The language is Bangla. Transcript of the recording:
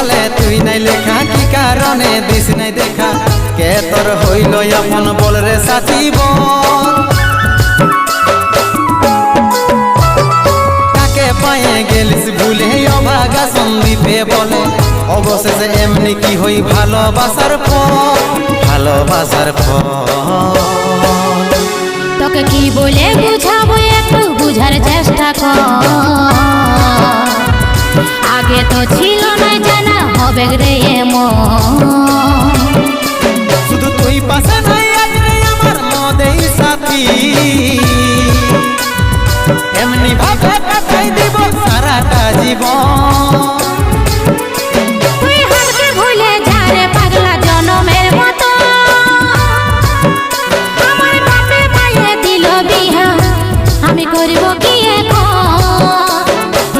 কপালে তুই নাই লেখা, কি কারণে দিস নাই দেখা, কে তোর হইল আপন বল রে সাথী বল। কাকে পায়ে গেলিস ভুলে অভাগা সন্দীপে বলে, অবশেষে এমনি কি হই ভালোবাসার ফল, ভালোবাসার ফল। তোকে কি বলে বুঝাবো একটু বুঝার চেষ্টা কর, আগে তো ছিল না জানা হবে রে এমন। শুধু তুই পাশে নাই আজ রে আমার মদেই সাথী, এমনি ভাবে কাটাই দিব সারা